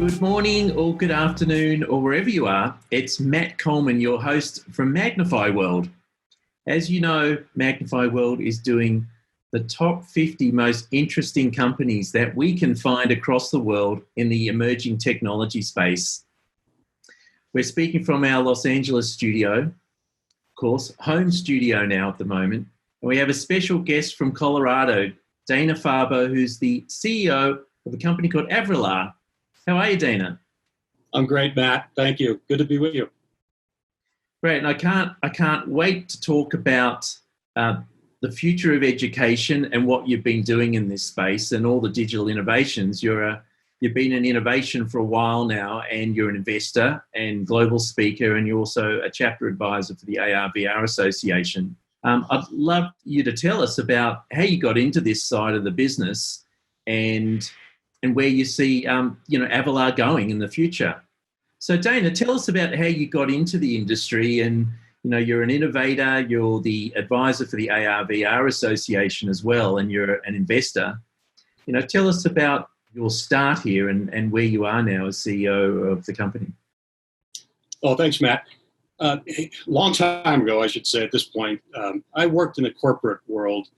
Good morning or good afternoon or wherever you are. It's Matt Coleman, your host from Magnify World. As you know, Magnify World is doing the top 50 most interesting companies that we can find across the world in the emerging technology space. We're speaking from our Los Angeles studio, of course, home studio now at the moment. And we have a special guest from Colorado, Dana Farbo, who's the CEO of a company called AVRILAR. How are you, Dana? I'm great, Matt. Thank you. Good to be with you. Great, and I can't wait to talk about the future of education and what you've been doing in this space and all the digital innovations. You've been in innovation for a while now, and you're an investor and global speaker, and you're also a chapter advisor for the AVRILAR Association. I'd love you to tell us about how you got into this side of the business and where you see, AVRILAR going in the future. So, Dana, tell us about how you got into the industry. And, you're an innovator, you're the advisor for the AVRILAR Association as well, and you're an investor. Tell us about your start here and where you are now as CEO of the company. Well, thanks, Matt. Long time ago, I should say at this point, I worked in the corporate world,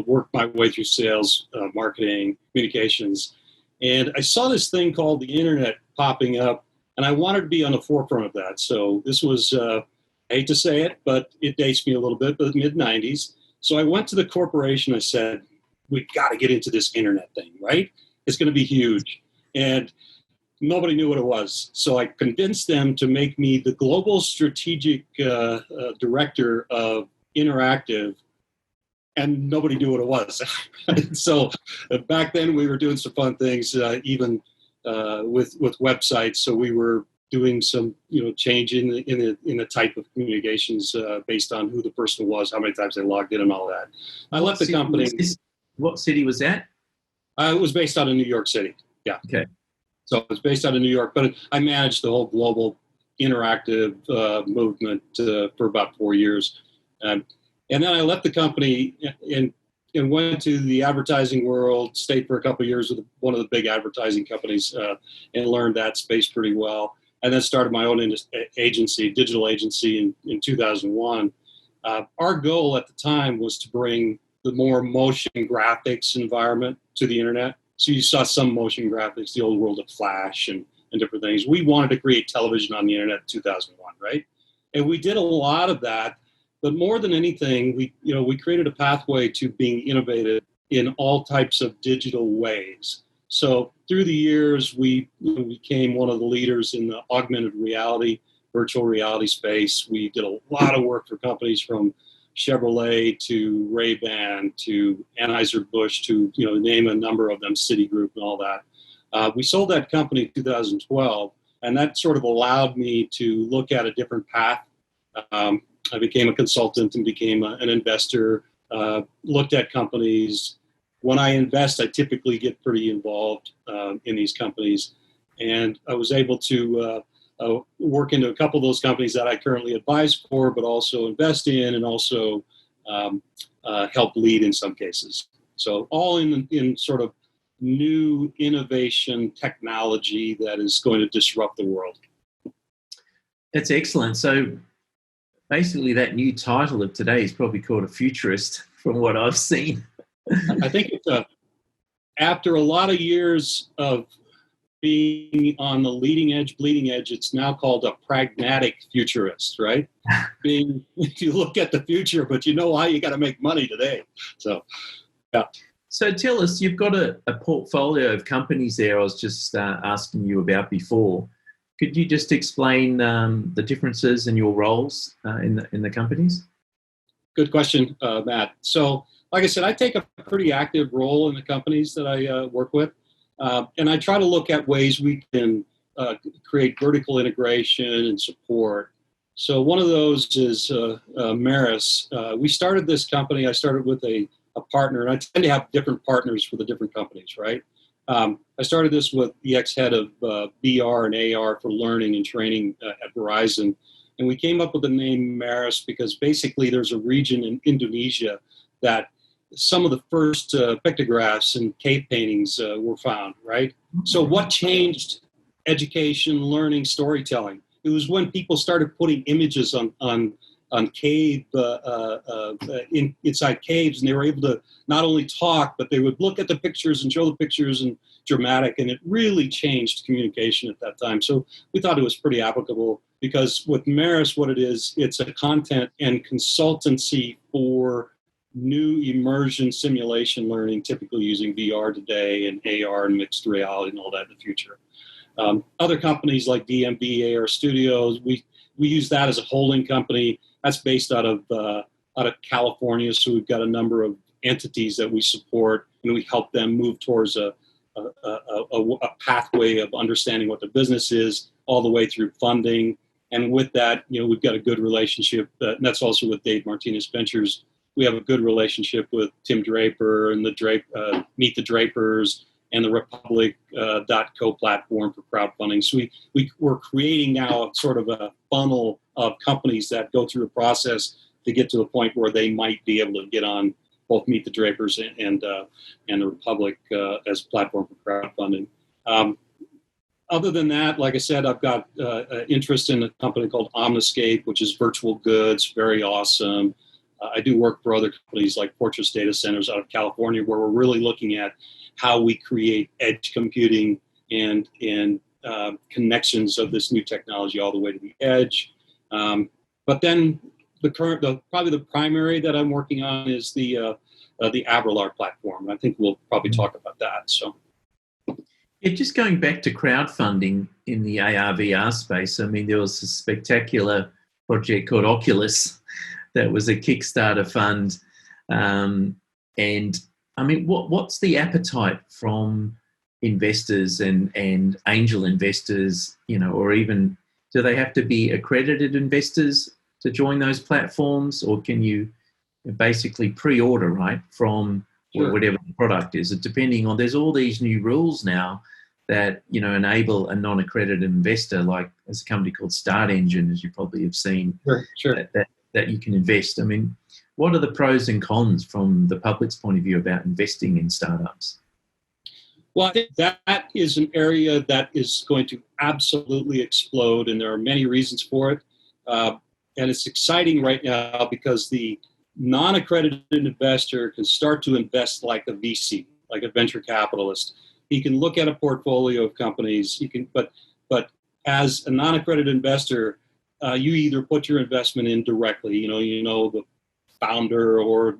worked my way through sales, marketing, communications. And I saw this thing called the internet popping up, and I wanted to be on the forefront of that. So this was, I hate to say it, but it dates me a little bit, but mid-90s. So I went to the corporation. I said, we've got to get into this internet thing, right? It's going to be huge. And nobody knew what it was. So I convinced them to make me the global strategic director of Interactive. And nobody knew what it was. So back then we were doing some fun things, even with websites. So we were doing some, change in the type of communications based on who the person was, how many times they logged in, and all that. I left the company. What city was that? It was based out of New York City. Yeah. Okay. So it was based out of New York, but I managed the whole global interactive movement for about 4 years. And then I left the company and went to the advertising world, stayed for a couple of years with one of the big advertising companies and learned that space pretty well. And then started my own agency, digital agency in 2001. Our goal at the time was to bring the more motion graphics environment to the internet. So you saw some motion graphics, the old world of Flash and different things. We wanted to create television on the internet in 2001, right? And we did a lot of that. But more than anything, we created a pathway to being innovative in all types of digital ways. So through the years, we became one of the leaders in the augmented reality, virtual reality space. We did a lot of work for companies from Chevrolet to Ray-Ban to Anheuser-Busch to, name a number of them, Citigroup and all that. We sold that company in 2012, and that sort of allowed me to look at a different path. I became a consultant and became an investor, looked at companies. When I invest, I typically get pretty involved in these companies. And I was able to work into a couple of those companies that I currently advise for, but also invest in and also help lead in some cases. So all in sort of new innovation technology that is going to disrupt the world. That's excellent. So basically, that new title of today is probably called a futurist, from what I've seen. I think it's after a lot of years of being on the leading edge, bleeding edge, it's now called a pragmatic futurist, right? If you look at the future, but you know how you got to make money today. So, yeah. So tell us, you've got a portfolio of companies there I was just asking you about before. Could you just explain the differences in your roles in the companies? Good question, Matt. So, like I said, I take a pretty active role in the companies that I work with, and I try to look at ways we can create vertical integration and support. So one of those is Maros. We started this company. I started with a partner, and I tend to have different partners for the different companies, right? I started this with the ex-head of VR and AR for learning and training at Verizon. And we came up with the name Maros because basically there's a region in Indonesia that some of the first pictographs and cave paintings were found, right? So what changed education, learning, storytelling. It was when people started putting images on cave inside caves, and they were able to not only talk, but they would look at the pictures and show the pictures and dramatic, and it really changed communication at that time. So we thought it was pretty applicable, because with Maros, what it is, it's a content and consultancy for new immersion simulation learning, typically using VR today and AR and mixed reality and all that in the future. Other companies like DMB, AR Studios, we use that as a holding company. That's based out of California, so we've got a number of entities that we support, and we help them move towards a pathway of understanding what the business is, all the way through funding. And with that, we've got a good relationship. And that's also with Dave Martinez Ventures. We have a good relationship with Tim Draper and the Meet the Drapers and the Republic.co platform for crowdfunding. So we're creating now sort of a funnel of companies that go through a process to get to the point where they might be able to get on both Meet the Drapers and the Republic as a platform for crowdfunding. Other than that, like I said, I've got interest in a company called Omniscape, which is virtual goods, very awesome. I do work for other companies like Fortress Data Centers out of California, where we're really looking at how we create edge computing and connections of this new technology all the way to the edge. But then probably the primary that I'm working on is the AVRILAR platform. I think we'll probably talk about that. So, yeah, just going back to crowdfunding in the AR/VR space. I mean, there was a spectacular project called Oculus that was a Kickstarter fund, and I mean, what's the appetite from investors and angel investors, or even do they have to be accredited investors to join those platforms, or can you basically pre-order, right, from Sure. whatever the product is? Depending on, there's all these new rules now that, enable a non-accredited investor, like there's a company called Start Engine, as you probably have seen, Sure. that you can invest. I mean, what are the pros and cons from the public's point of view about investing in startups? Well, I think that is an area that is going to absolutely explode, and there are many reasons for it. And it's exciting right now because the non-accredited investor can start to invest like a VC, like a venture capitalist. He can look at a portfolio of companies. But as a non-accredited investor, you either put your investment in directly. The founder, or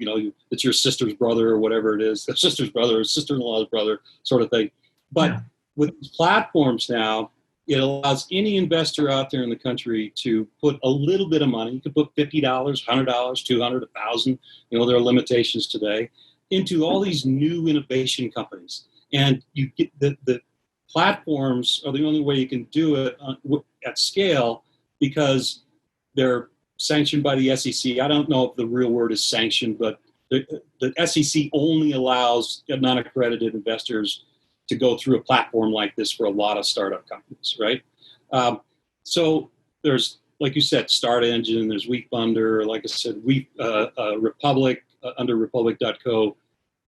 it's your sister's brother or whatever it is, the sister's brother or sister-in-law's brother sort of thing. But with these platforms now, it allows any investor out there in the country to put a little bit of money. You can put $50, $100, $200, $1,000. There are limitations today, into all these new innovation companies. And you get the platforms are the only way you can do it at scale, because they're sanctioned by the SEC. I don't know if the real word is sanctioned, but the SEC only allows non-accredited investors to go through a platform like this for a lot of startup companies, right? So there's, like you said, Start Engine, there's WeFunder, like I said, Republic, under Republic.co,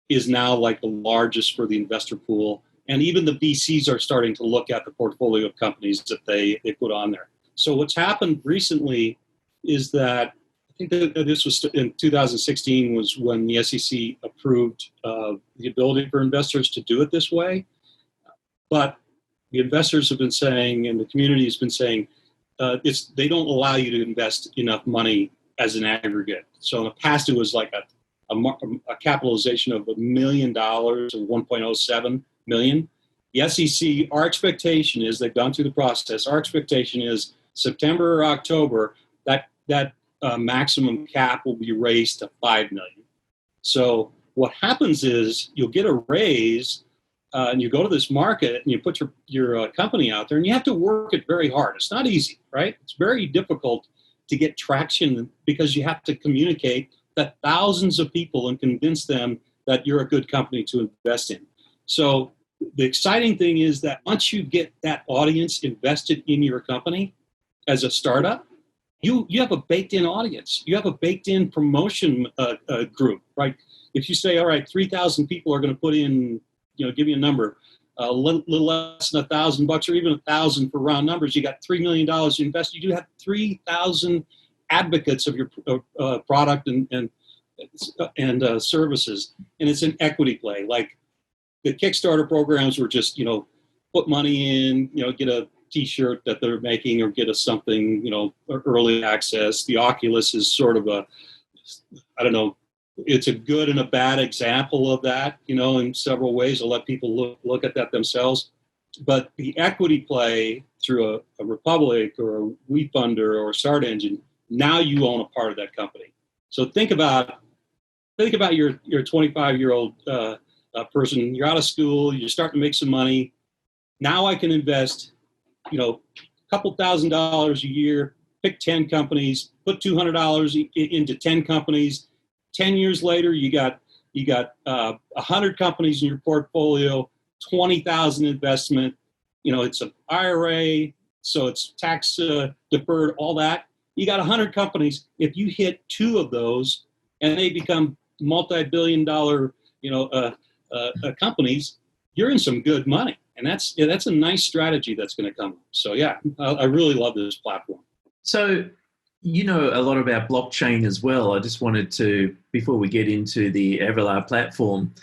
is now like the largest for the investor pool. And even the VCs are starting to look at the portfolio of companies that they put on there. So what's happened recently is that, I think that this was in 2016 was when the SEC approved the ability for investors to do it this way. But the investors have been saying, and the community has been saying, they don't allow you to invest enough money as an aggregate. So in the past, it was like a capitalization of $1 million or 1.07 million. The SEC, our expectation is, they've gone through the process, our expectation is September or October, that maximum cap will be raised to 5 million. So what happens is you'll get a raise, and you go to this market and you put your company out there, and you have to work it very hard. It's not easy, right? It's very difficult to get traction, because you have to communicate that thousands of people and convince them that you're a good company to invest in. So the exciting thing is that once you get that audience invested in your company as a startup, you have a baked-in audience. You have a baked-in promotion group, right? If you say, all right, 3,000 people are going to put in, give me a number, a little less than $1,000 or even 1,000 for round numbers, you got $3 million to invest. You do have 3,000 advocates of your product and services, and it's an equity play. Like the Kickstarter programs were just, put money in, get a T-shirt that they're making or get us something, early access. The Oculus is sort of it's a good and a bad example of that, in several ways. I'll let people look at that themselves. But the equity play through a Republic or a WeFunder or a Start Engine, now you own a part of that company. So think about your 25-year-old person. You're out of school. You're starting to make some money. Now I can invest, a couple $1,000s a year. Pick 10 companies. Put $200 into 10 companies. 10 years later, you got 100 companies in your portfolio. 20,000 investment. It's an IRA, so it's tax deferred. All that. You got 100 companies. If you hit 2 of those and they become multi-billion-dollar, companies, you're in some good money, and that's a nice strategy that's going to come. So yeah, I really love this platform. So a lot about blockchain as well. I just wanted to, before we get into the AVRILAR platform,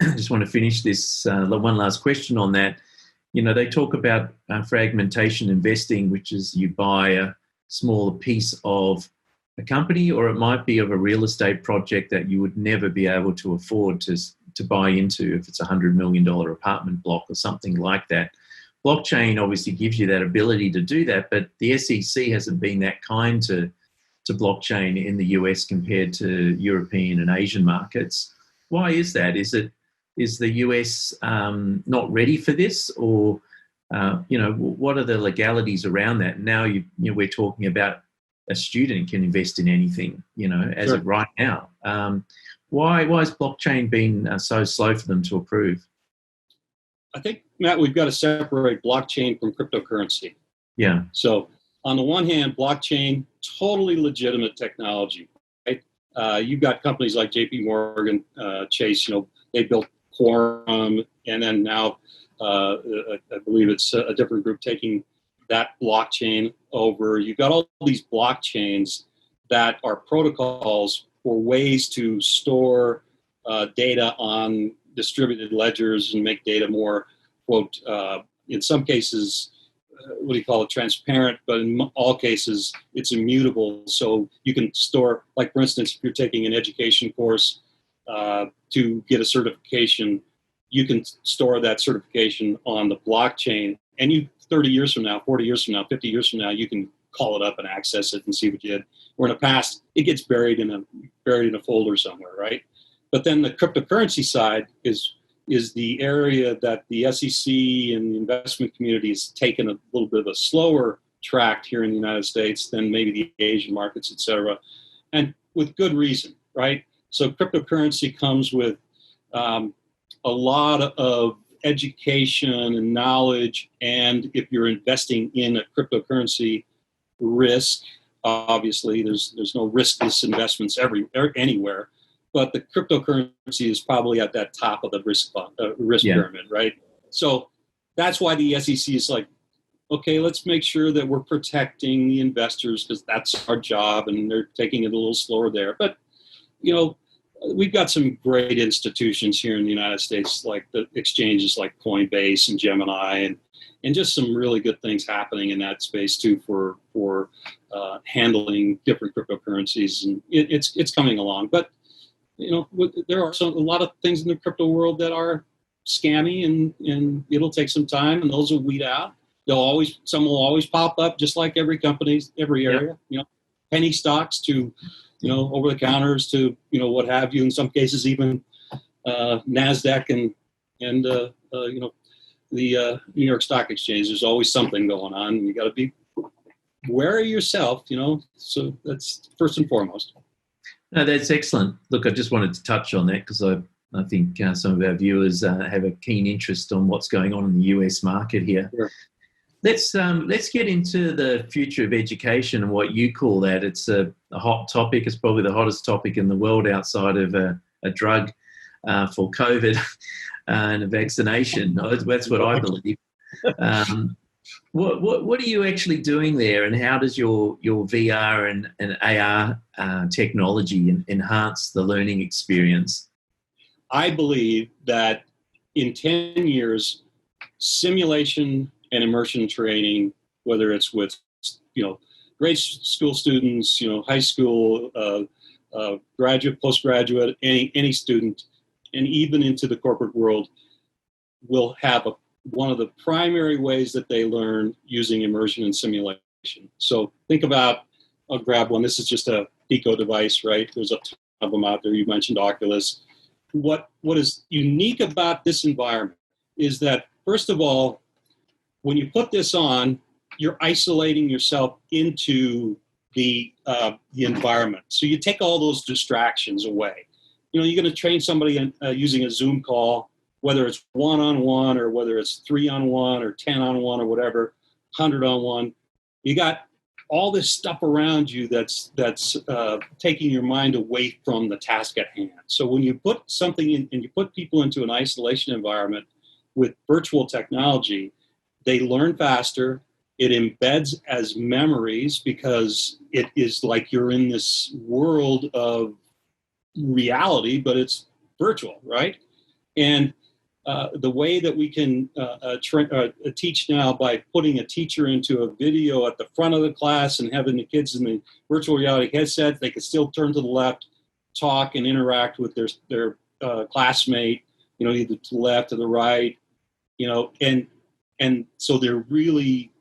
I just want to finish this one last question on that. They talk about fragmentation investing, which is you buy a smaller piece of a company, or it might be of a real estate project that you would never be able to afford to buy into if it's $100 million apartment block or something like that. Blockchain obviously gives you that ability to do that, but the SEC hasn't been that kind to blockchain in the US compared to European and Asian markets. Why is that? Is the US not ready for this, or what are the legalities around that? Now we're talking about a student can invest in anything, as Sure. of right now. Why has blockchain been so slow for them to approve? I think, Matt, we've got to separate blockchain from cryptocurrency. Yeah. So on the one hand, blockchain, totally legitimate technology, right? You've got companies like JP Morgan, Chase, they built Quorum, and then now I believe it's a different group taking that blockchain over. You've got all these blockchains that are protocols for ways to store data on distributed ledgers and make data more, quote, in some cases, transparent, but in all cases, it's immutable. So you can store, like, for instance, if you're taking an education course to get a certification, you can store that certification on the blockchain, and 30 years from now, 40 years from now, 50 years from now, you can call it up and access it and see what you did. Where in the past, it gets buried in a folder somewhere, right? But then the cryptocurrency side is the area that the SEC and the investment community has taken a little bit of a slower track here in the United States than maybe the Asian markets, et cetera, and with good reason, right? So cryptocurrency comes with a lot of education and knowledge, and if you're investing in a cryptocurrency, risk. Obviously, there's no riskless investments anywhere, but the cryptocurrency is probably at that top of the risk pyramid, right? So that's why the SEC is like, okay, let's make sure that we're protecting the investors because that's our job, and they're taking it a little slower there. But we've got some great institutions here in the United States, like the exchanges like Coinbase and Gemini, and just some really good things happening in that space too for handling different cryptocurrencies, and it's coming along. But there are a lot of things in the crypto world that are scammy, and it'll take some time, and those will weed out. Some will always pop up, just like every company, every area. Yep. Penny stocks to over the counters to what have you. In some cases, even NASDAQ and the New York Stock Exchange. There's always something going on, and you got to be wary of yourself. So that's first and foremost. No, that's excellent. Look, I just wanted to touch on that because I think some of our viewers have a keen interest on what's going on in the US market here. Sure. Let's get into the future of education and what you call that. It's a hot topic. It's probably the hottest topic in the world outside of a drug for COVID. and a vaccination. That's what I believe. What are you actually doing there, and how does your VR and AR technology enhance the learning experience? I believe that in 10 years, simulation and immersion training, whether it's with, grade school students, high school, graduate, postgraduate, any student, and even into the corporate world, will have one of the primary ways that they learn using immersion and simulation. So think about, I'll grab one. This is just a Pico device, right? There's a ton of them out there. You mentioned Oculus. What is unique about this environment is that, first of all, when you put this on, you're isolating yourself into the environment. So you take all those distractions away. You're going to train somebody using a Zoom call, whether it's one-on-one or whether it's 3-on-1 or 10-on-1 or whatever, 100-on-1. You got all this stuff around you that's taking your mind away from the task at hand. So when you put something in and you put people into an isolation environment with virtual technology, they learn faster. It embeds as memories because it is like you're in this world of reality, but it's virtual, right? And the way that we can teach now by putting a teacher into a video at the front of the class and having the kids in the virtual reality headset, they can still turn to the left, talk and interact with their classmate, either to the left or the right, and so they're really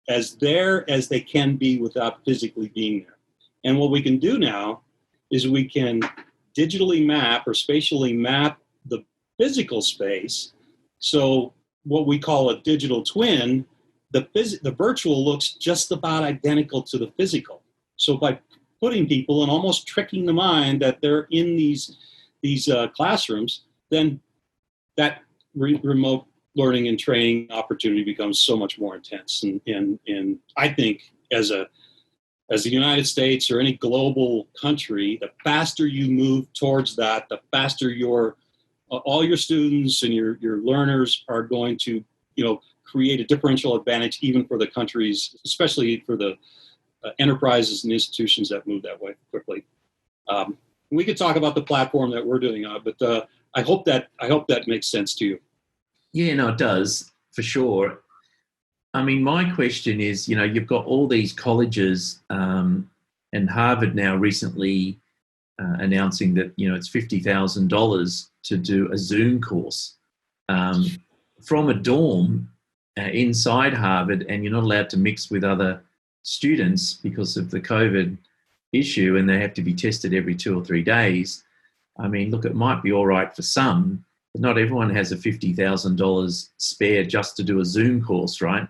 as there as they can be without physically being there. And what we can do now is we can digitally map or spatially map the physical space. So what we call a digital twin, the virtual looks just about identical to the physical. So by putting people and almost tricking the mind that they're in these classrooms, then that remote learning and training opportunity becomes so much more intense. And I think as the United States or any global country, the faster you move towards that, the faster all your students and your learners are going to, create a differential advantage even for the countries, especially for the enterprises and institutions that move that way quickly. We could talk about the platform that we're doing on, but I hope that makes sense to you. Yeah, no, it does, for sure. I mean, my question is, you've got all these colleges, and Harvard now recently announcing that, it's $50,000 to do a Zoom course from a dorm inside Harvard, and you're not allowed to mix with other students because of the COVID issue, and they have to be tested every 2 or 3 days. I mean, look, it might be all right for some, but not everyone has a $50,000 spare just to do a Zoom course, right?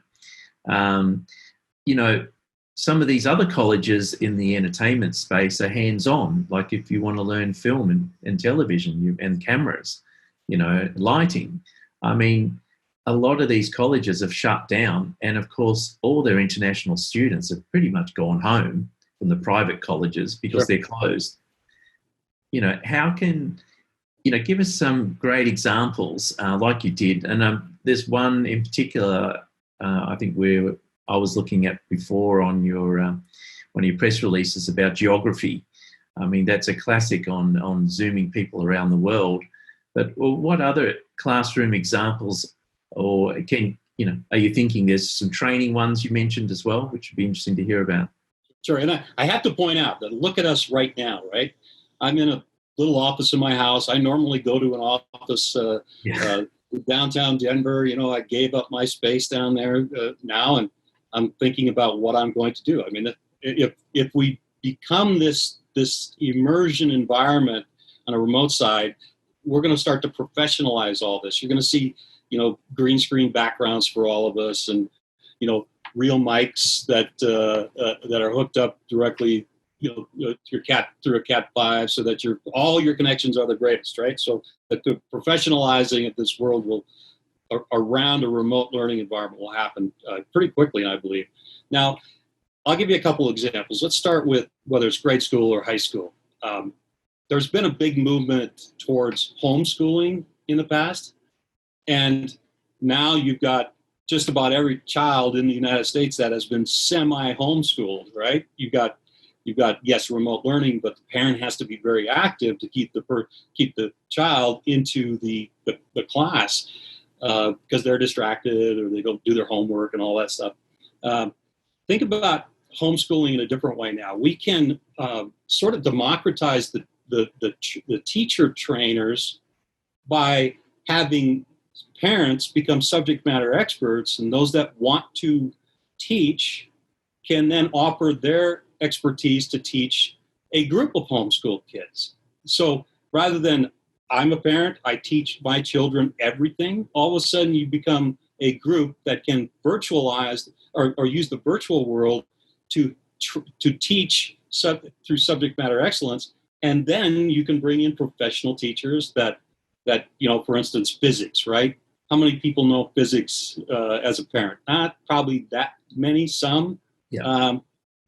Some of these other colleges in the entertainment space are hands-on. Like if you want to learn film and television and cameras, lighting. I mean, a lot of these colleges have shut down, and of course, all their international students have pretty much gone home from the private colleges because they're closed. How can, give us some great examples like you did. And there's one in particular, I think I was looking at before on one of your press releases about geography. I mean, that's a classic on Zooming people around the world. But what other classroom examples, or are you thinking there's some training ones you mentioned as well, which would be interesting to hear about? Sure, and I have to point out that look at us right now, right? I'm in a little office in my house. I normally go to an office downtown Denver. I gave up my space down there now, and I'm thinking about what I'm going to do. I mean, if we become this immersion environment on a remote side, we're going to start to professionalize all this. You're going to see, green screen backgrounds for all of us, and real mics that are hooked up directly, to your through a Cat 5, so that all your connections are the greatest, right? So that the professionalizing of this world around a remote learning environment will happen pretty quickly, I believe. Now, I'll give you a couple examples. Let's start with whether it's grade school or high school. There's been a big movement towards homeschooling in the past. And now you've got just about every child in the United States that has been semi-homeschooled, right? You've got yes, remote learning, but the parent has to be very active to keep the child into the class because they're distracted or they don't do their homework and all that stuff. Think about homeschooling in a different way now. We can sort of democratize the teacher trainers by having parents become subject matter experts, and those that want to teach can then offer their expertise to teach a group of homeschool kids. So rather than I'm a parent, I teach my children everything, all of a sudden you become a group that can virtualize or use the virtual world to teach through subject matter excellence. And then you can bring in professional teachers that for instance, physics, right? How many people know physics as a parent? Not probably that many, some. Yeah.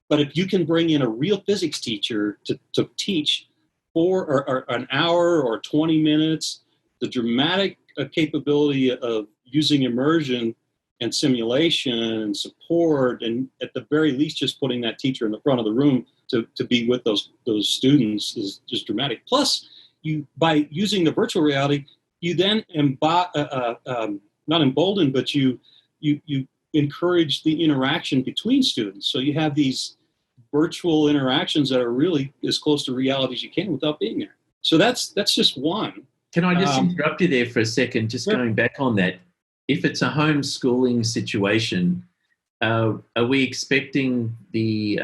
But if you can bring in a real physics teacher to teach for an hour or 20 minutes, the dramatic capability of using immersion and simulation and support, and at the very least just putting that teacher in the front of the room to be with those students is just dramatic. Plus, by using the virtual reality, you then not embolden, but you encourage the interaction between students. So you have these virtual interactions that are really as close to reality as you can without being there. So that's just one. Can I just interrupt you there for a second? Just sure. Going back on that, if it's a homeschooling situation, are we expecting the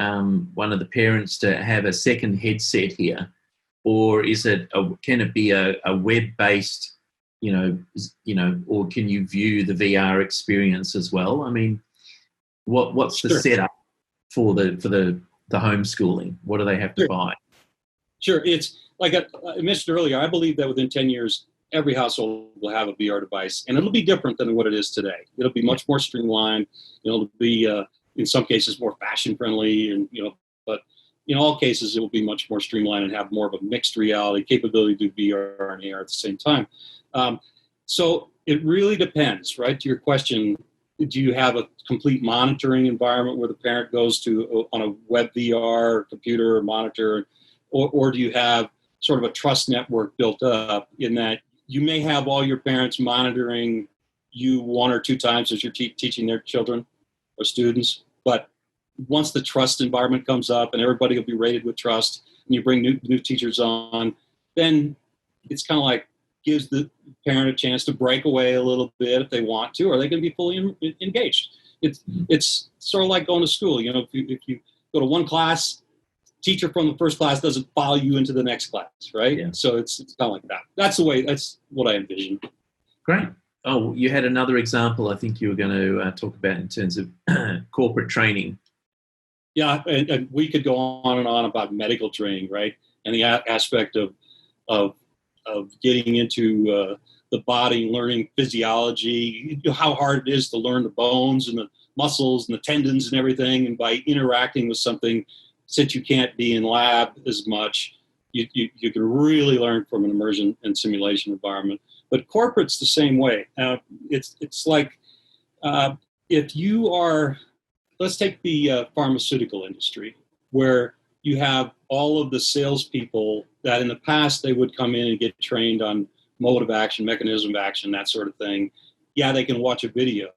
one of the parents to have a second headset here, or can it be a web-based, or can you view the VR experience as well? I mean, what's the Sure. setup for the homeschooling? What do they have to Sure. buy? Sure. It's like I mentioned earlier, I believe that within 10 years, every household will have a VR device, and it'll be different than what it is today. It'll be much more streamlined. It'll be, in some cases, more fashion-friendly, and but in all cases, it will be much more streamlined and have more of a mixed reality capability to do VR and AR at the same time. So it really depends, right? To your question, do you have a complete monitoring environment where the parent goes to on a web VR computer or monitor, or do you have sort of a trust network built up in that you may have all your parents monitoring you one or two times as you're teaching their children or students, but once the trust environment comes up and everybody will be rated with trust, and you bring new teachers on, then it's kind of like gives the parent a chance to break away a little bit if they want to, or they can be fully engaged. It's sort of like going to school. If you go to one class, teacher from the first class doesn't follow you into the next class, right? Yeah. So it's kind of like that. That's what I envision. Great. Oh, you had another example I think you were going to talk about in terms of corporate training. Yeah, and we could go on and on about medical training, right? And the aspect of getting into the body, learning physiology, how hard it is to learn the bones and the muscles and the tendons and everything. And by interacting with something, since you can't be in lab as much, you can really learn from an immersion and simulation environment. But corporate's the same way. It's like if you are, let's take the pharmaceutical industry, where you have all of the salespeople that in the past they would come in and get trained on mode of action, mechanism of action, that sort of thing. Yeah, they can watch a video.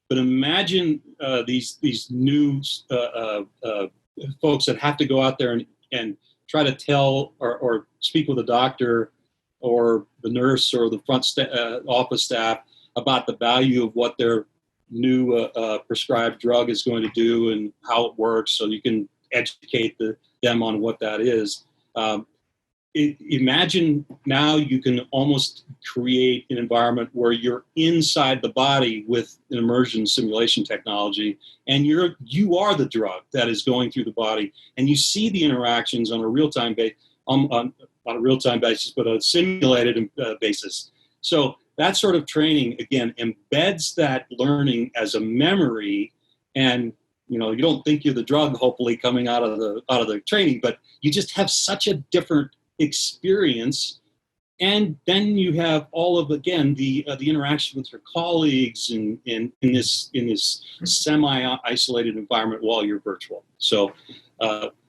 But imagine these new folks that have to go out there and try to tell or speak with a doctor or the nurse or the front office staff about the value of what their new prescribed drug is going to do and how it works, so you can educate them on what that is. Imagine now you can almost create an environment where you're inside the body with an immersion simulation technology, and you are the drug that is going through the body, and you see the interactions on a real-time on a real-time basis, but a simulated basis. So that sort of training, again, embeds that learning as a memory, and you don't think you're the drug, hopefully, coming out of the training, but you just have such a different experience And then you have all of, again, the interaction with your colleagues in this semi-isolated environment while you're virtual. So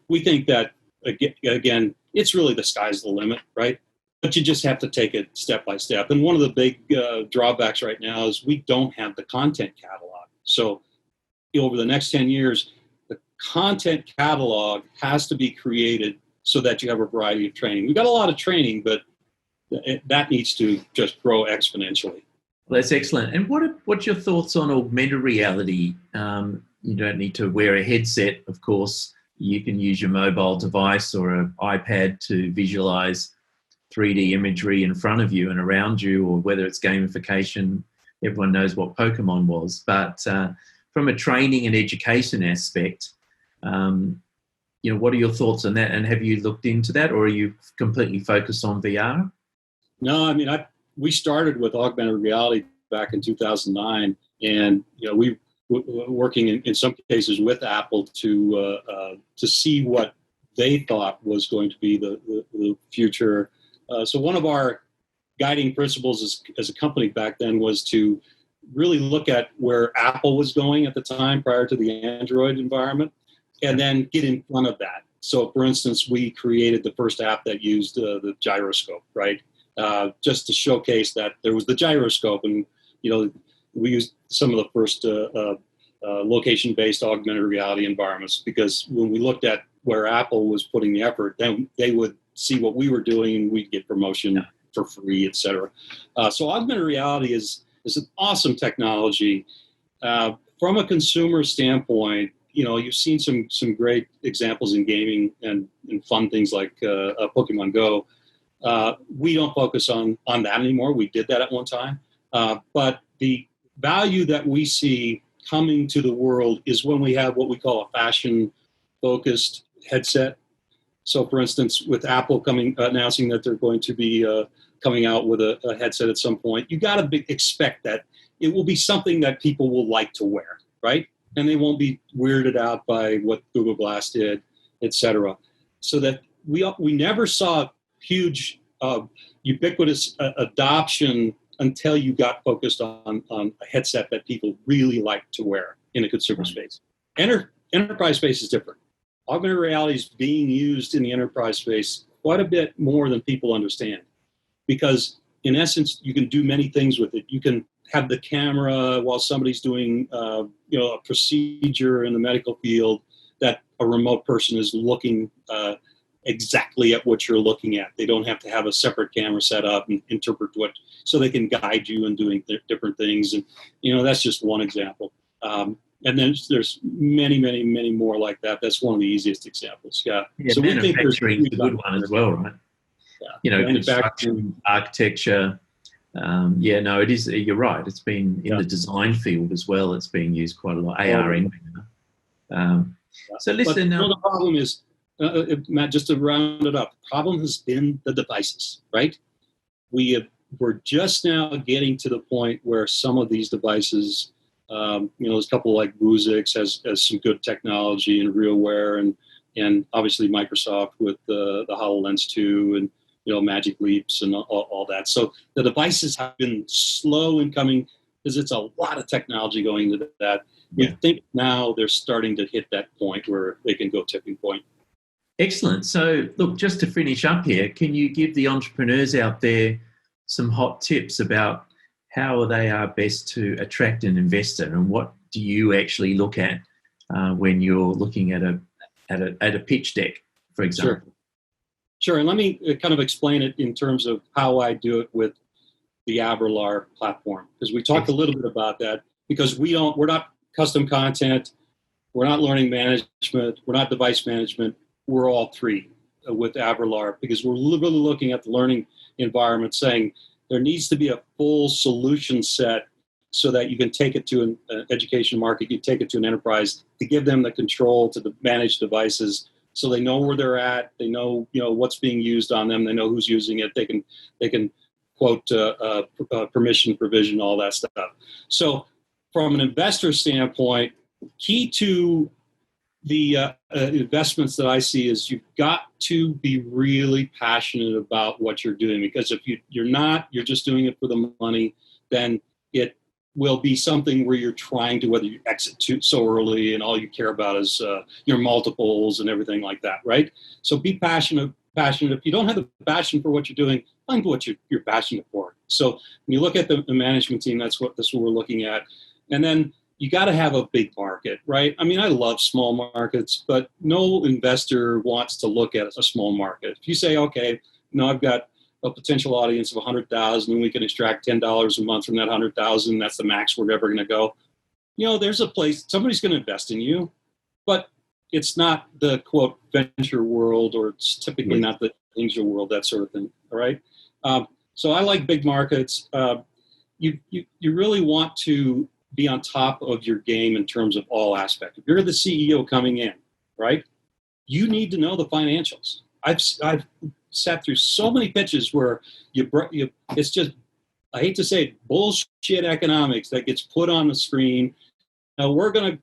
we think that, again, it's really the sky's the limit, right? But you just have to take it step by step. And one of the big drawbacks right now is we don't have the content catalog. So over the next 10 years, the content catalog has to be created so that you have a variety of training. We've got a lot of training, but that needs to just grow exponentially. Well, that's excellent. And what's your thoughts on augmented reality? You don't need to wear a headset, of course. You can use your mobile device or an iPad to visualize 3D imagery in front of you and around you, or whether it's gamification. Everyone knows what Pokemon was. But from a training and education aspect, what are your thoughts on that? And have you looked into that, or are you completely focused on VR? No, I mean, we started with augmented reality back in 2009, and we were working in some cases with Apple to see what they thought was going to be the future. So one of our guiding principles as a company back then was to really look at where Apple was going at the time prior to the Android environment, and then get in front of that. So, for instance, we created the first app that used the gyroscope, right? Just to showcase that there was the gyroscope, and we used some of the first location-based augmented reality environments, because when we looked at where Apple was putting the effort, then they would see what we were doing, and we'd get promotion for free, et cetera. So augmented reality is an awesome technology. From a consumer standpoint, you've seen some great examples in gaming and fun things like Pokemon Go. We don't focus on that anymore. We did that at one time. But the value that we see coming to the world is when we have what we call a fashion-focused headset. So, for instance, with Apple announcing that they're going to be coming out with a headset at some point, you got to expect that it will be something that people will like to wear, right? And they won't be weirded out by what Google Glass did, et cetera. So that we never saw huge ubiquitous adoption until you got focused on a headset that people really like to wear in a consumer space. Enterprise space is different. Augmented reality is being used in the enterprise space quite a bit more than people understand, because in essence, you can do many things with it. You can have the camera while somebody's doing a procedure in the medical field, that a remote person is looking exactly at what you're looking at. They don't have to have a separate camera set up and interpret so they can guide you in doing different things. And, that's just one example. And then there's many, many, many more like that. That's one of the easiest examples. Yeah. So we think there's a good one as well, right? Yeah. Construction, architecture. It is. You're right. It's been in the design field as well. It's being used quite a lot. AR in. So listen. The problem is, Matt, just to round it up, the problem has been the devices, right? We're just now getting to the point where some of these devices, there's a couple like Vuzix has some good technology and RealWear, and obviously Microsoft with the HoloLens 2 and Magic Leaps and all that. So the devices have been slow in coming because it's a lot of technology going into that. We think now they're starting to hit that point where they can go tipping point. Excellent. So look, just to finish up here, can you give the entrepreneurs out there some hot tips about how they are best to attract an investor, and what do you actually look at when you're looking at a pitch deck, for example? Sure. And let me kind of explain it in terms of how I do it with the AVRILAR platform, because we talked a little bit about that, because we're not custom content, we're not learning management, we're not device management, we're all three with AVRILAR, because we're really looking at the learning environment, saying there needs to be a full solution set so that you can take it to an education market, you take it to an enterprise, to give them the control to manage devices, so they know where they're at, they know what's being used on them, they know who's using it, they can quote permission, provision, all that stuff. So from an investor standpoint, key to the investments that I see is you've got to be really passionate about what you're doing, because if you're not, you're just doing it for the money, then it will be something where you're trying to, whether you exit so early and all you care about is your multiples and everything like that, right? So be passionate. If you don't have the passion for what you're doing, find what you're passionate for. So when you look at the management team, that's what we're looking at. And then you got to have a big market, right? I mean, I love small markets, but no investor wants to look at a small market. If you say, okay, I've got a potential audience of 100,000 and we can extract $10 a month from that 100,000, that's the max we're ever going to go. There's a place, somebody's going to invest in you, but it's not the, quote, venture world, or it's typically not the angel world, that sort of thing, all right? So I like big markets. You really want to be on top of your game in terms of all aspects. If you're the CEO coming in, right, you need to know the financials. I've sat through so many pitches where it's just, I hate to say it, bullshit economics that gets put on the screen. Now we're going to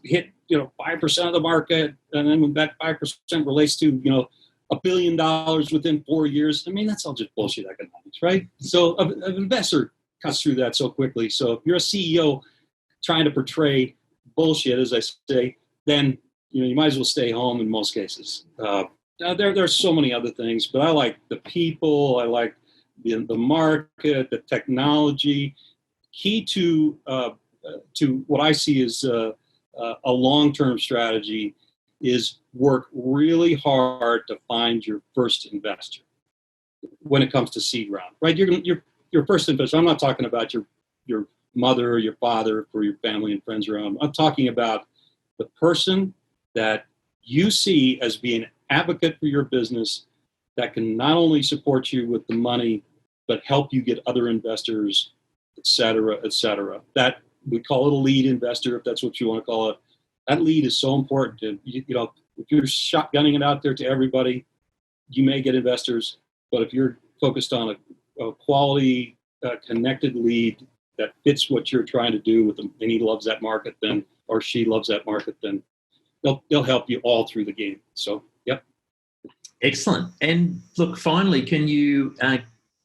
hit 5% of the market, and then when that 5% relates to $1 billion within 4 years, I mean, that's all just bullshit economics, right? So an investor cuts through that so quickly. So if you're a CEO trying to portray bullshit, as I say, then you might as well stay home in most cases. There are so many other things, but I like the people, I like the market, the technology. Key to what I see is a long-term strategy is work really hard to find your first investor when it comes to seed round, right? Your first investor. I'm not talking about your mother or your father for your family and friends around. I'm talking about the person that you see as being an advocate for your business, that can not only support you with the money, but help you get other investors, et cetera, et cetera. That we call it a lead investor, if that's what you want to call it. That lead is so important. If you're shotgunning it out there to everybody, you may get investors. But if you're focused on a quality, connected lead that fits what you're trying to do with them, and he loves that market, then, or she loves that market, then they'll help you all through the game. So, yep. Excellent. And look, finally, can you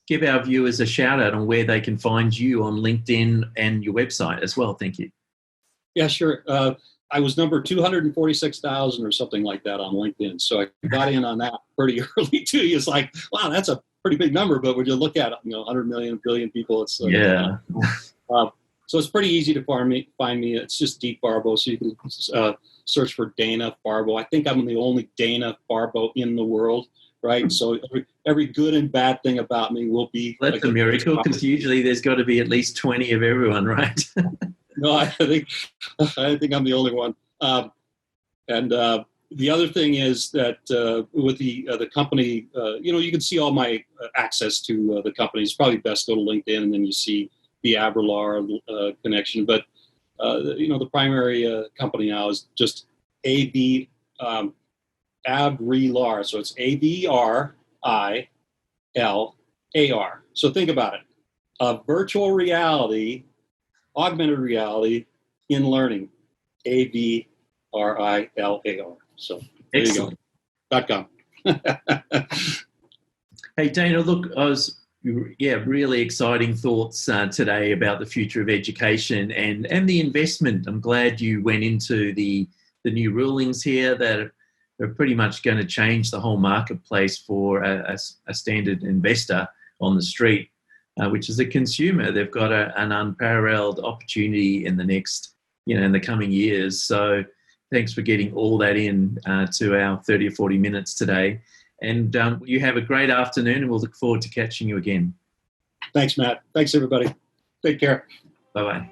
give our viewers a shout out on where they can find you on LinkedIn and your website as well? Thank you. Yeah, sure. I was number 246,000 or something like that on LinkedIn. So I got in on that pretty early too. It's like, wow, that's a pretty big number. But when you look at 100 million, billion people, it's yeah. So it's pretty easy to find me. It's just D Farbo. So you can search for Dana Farbo. I think I'm the only Dana Farbo in the world, right? So every good and bad thing about me will be. That's a miracle, because usually there's got to be at least 20 of everyone, right? No, I think I'm the only one. And the other thing is that with the company, you can see all my access to the company. It's probably best to go to LinkedIn, and then you see the AVRILAR connection. But the primary company now is just AVRILAR. So it's AVRILAR. So think about it: virtual reality, augmented reality in learning. AVRILAR. So there Excellent. you go. .com. Hey, Dana, look, really exciting thoughts today about the future of education and the investment. I'm glad you went into the new rulings here that are pretty much going to change the whole marketplace for a standard investor on the street, which is a consumer. They've got an unparalleled opportunity in the next, in the coming years. So thanks for getting all that in to our 30 or 40 minutes today. And you have a great afternoon, and we'll look forward to catching you again. Thanks, Matt. Thanks, everybody. Take care. Bye-bye.